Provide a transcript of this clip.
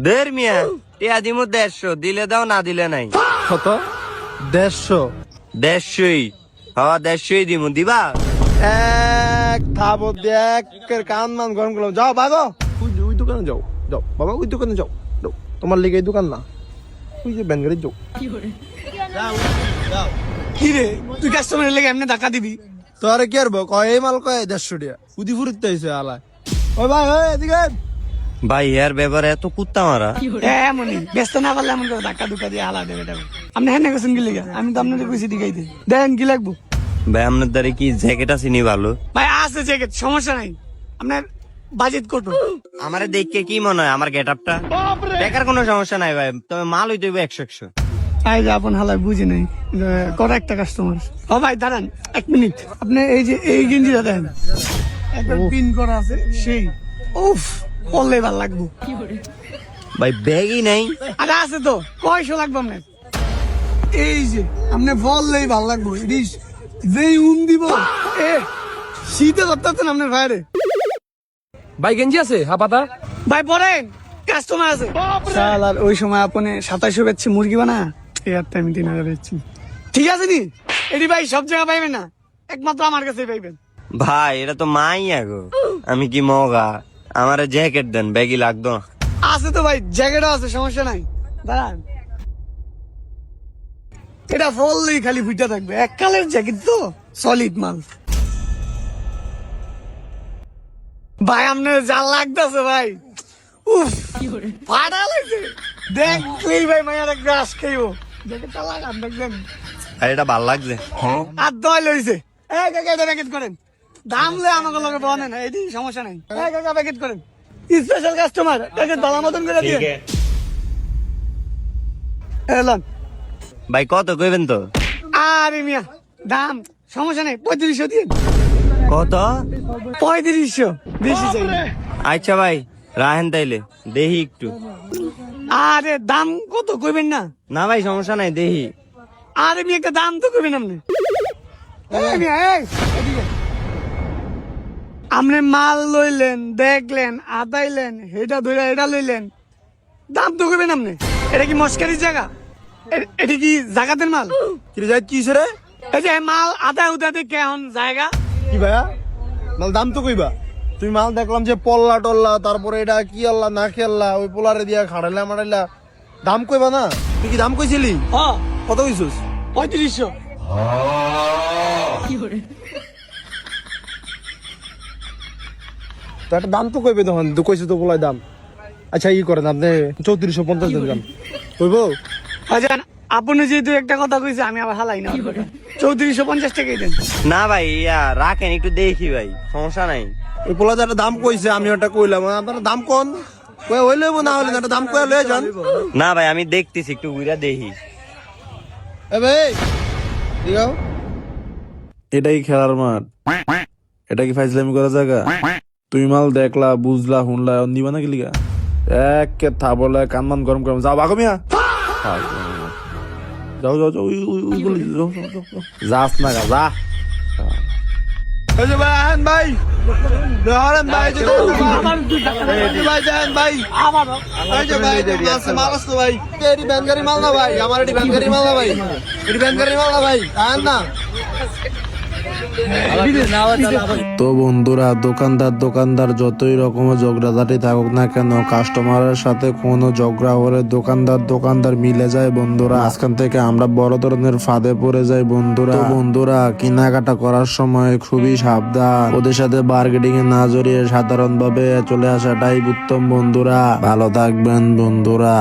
দের মিয়া টিয়া দিমু 150, দিলে দাও না দিলে নাই। কত? 150? 150ই, হ্যাঁ 150ই দিমু, দিবা? এক থাবো দেখ কান মান গরম করলাম। যাও ভাগো, ওই দোকানে যাও, যাও বাবা, ওই দোকানে যাও, যাও। তোমার লিগে এই দোকান না, ওই যে ব্যানগাড়ি যাও। কি রে তুই কাস্টমারের লেগে এমনি ধাক্কা দিবি? তোরে কি আর কয় এই মাল কয় 150 টাকা উদি ফুরিতে হয়েছে আলায়। ওই ভাই ওই এদিকে ভাই এর ব্যাপারে এত কুত্তা মারা। এমনই ব্যস্ত না পারলে এমন করে ধাক্কা ধুক্কা দিয়ে হালা দেবে এটা। আপনি হ্যাঁ গেছেন কি লেগে? আমি তো আপনাদের কইছি দিকাইতে দেন কি লাগবো। ভাই আপনার দ্বারে কি জ্যাকেট আছে নি ভালো? ভাই আছে জ্যাকেট, সমস্যা নাই। আপনার বাজেট কত? আমারে দেখে কি মনে হয় আমার গেটআপটা? দেখার কোনো সমস্যা নাই ভাই, তবে মাল হইতে হবে 100-100। তাই যে আপন হালায় বুঝি নাই কত একটা কাস্টমার। ও ভাই দাঁড়ান 1 মিনিট, আপনি এই যে এই গেঞ্জিটা দেন, একবার পিন করা আছে সেই। উফ পড়লে ভাল লাগবো। ভাই ব্যাগই নাই। আরে আছে তো, কয়শো লাগবে আপনার? এই যে আপনি বললেই ভাল লাগবো। ইডিস যেই দিব এ শীতে ধরতেছেন আপনার ভাইরে। ভাই গেঞ্জি আছে হাপাতা? ভাই পড়েন, কাস্টমার আছে। শাল, আর ওই সময় আপনি 2700 বেচছি মুরগি বানা, এই আর আমি 3000 বেচছি। ঠিক আছে নি, এটি ভাই সব জায়গা পাইবেন না, একমাত্র আমার কাছেই পাইবেন। ভাই এটা তো মাইয়া গো, আমি কি মগা? আমারে জ্যাকেট দেন, ব্যাগই লাগতো না। আছে তো ভাই, জ্যাকেটও আছে, সমস্যা নাই। দাঁড়ান, এটা ফললেই খালি ফুটা থাকবে, এক কালের জ্যাকেট তো, সলিড মাল। ভাই আপনার যা লাগতেছে ভাই, উফ ফাটা লাগছে। দেখ তুই ভাই মায়ের গ্রাস খাইবো, জ্যাকেটটা লাগান দেখবেন। আর এটা ভাল লাগছে। আর দয় লইছে। এই কাকা এটা প্যাকেট করেন, দাম লে আমাকে লগে বনে না, এটি সমস্যা নাই। এই কাকা প্যাকেট করেন, স্পেশাল কাস্টমার, প্যাকেট ভালো মতন করে দিয়ে এলাম। ভাই কত কইবেন তো? আরে মিয়া দাম সমস্যা নাই, 3500 দিয়ে। কত? 3500 বেশি চাই না। আচ্ছা ভাই রাহেন তাইলে, দেহি একটু। আরে দাম কত কইবেন না? না ভাই সমস্যা নাই, দেহি। আরে মিয়া একটা দাম তো কইবেন আপনি। এই মিয়া, এই, এদিকে। আপনি মাল লইলেন, দেখলেন, আদাইলেন, এটা ধরে এটা লইলেন, দাম তো কইবেন আপনি। এটা কি মস্কারির জায়গা? এটা কি জাগাতের মাল? কি যাই কি রে? এই যে মাল আদা উদা দেখে এখন জায়গা। কি ভাইয়া মাল দাম তো কইবা? তুমি মাল দেখলাম যে পল্লা টল্লা, তারপরে এটা কি আল্লাহ না কি আল্লাহ, ওই পোলারে দিয়া খাড়াইলা মারাইলা, দাম কইবা না? তুই কি দাম কইছিলি? হ্যাঁ কত কইছিস? 3500। তো একটা দাম তো কইবে তখন, তো কইছো তো পোলাই দাম। আচ্ছা ই করেন আপনি 3450 দেন দাম কইবো? আচ্ছা আপনি যেহেতু একটা কথা কইছে, আমি আবার হালাই না 3450 টাকাই দেন। না ভাই ইয়া রাখেন একটু, দেখি ভাই, সমস্যা নাই। ওই পোলা একটা দাম কইছে, আমি ওটা কইলাম, আপনারা দাম কোন কই হইলে না হইলে একটা দাম কই লয়ে যান। না ভাই আমি দেখতেছি, একটু ঘুরা দেখি। এ ভাই দিগাও, এটাই খেলার মাঠ, এটা কি ফাইজলামি করার জায়গা? তুমি মাল দেখলা বুঝলা শুনলা নিবা না কি লিগা? এক থাবলে কানমান গরম গরম যাও বাগো মিয়া, যাও যাও যাও ওইগুলো যাস না গা, যা। এই যে ভাই আহেন ভাই, ধরেন ভাই, এই যে ভাই দেন ভাই, এই যে ভাই আছে মাল আছে ভাই, এডি ব্যানগারি মাল না ভাই, আমার এডি ব্যানগারি মাল না ভাই, এডি ব্যানগারি মাল না ভাই, আহেন না। তো বন্ধুরা, দোকানদার যতই রকমের ঝগড়াঝাটি থাকুক না কেন, কাস্টমারের সাথে কোনো ঝগড়া হলে দোকানদার মিলে যায় বন্ধুরা। আজকাল থেকে আমরা বড় ধরনের ফাঁদে পড়ে যাই বন্ধুরা। তো বন্ধুরা কেনাকাটা করার সময় খুবই সাবধান, ওদের সাথে বার্গেনিং এ না জড়িয়ে সাধারণভাবে চলে আসাটাই উত্তম বন্ধুরা। ভালো থাকবেন বন্ধুরা।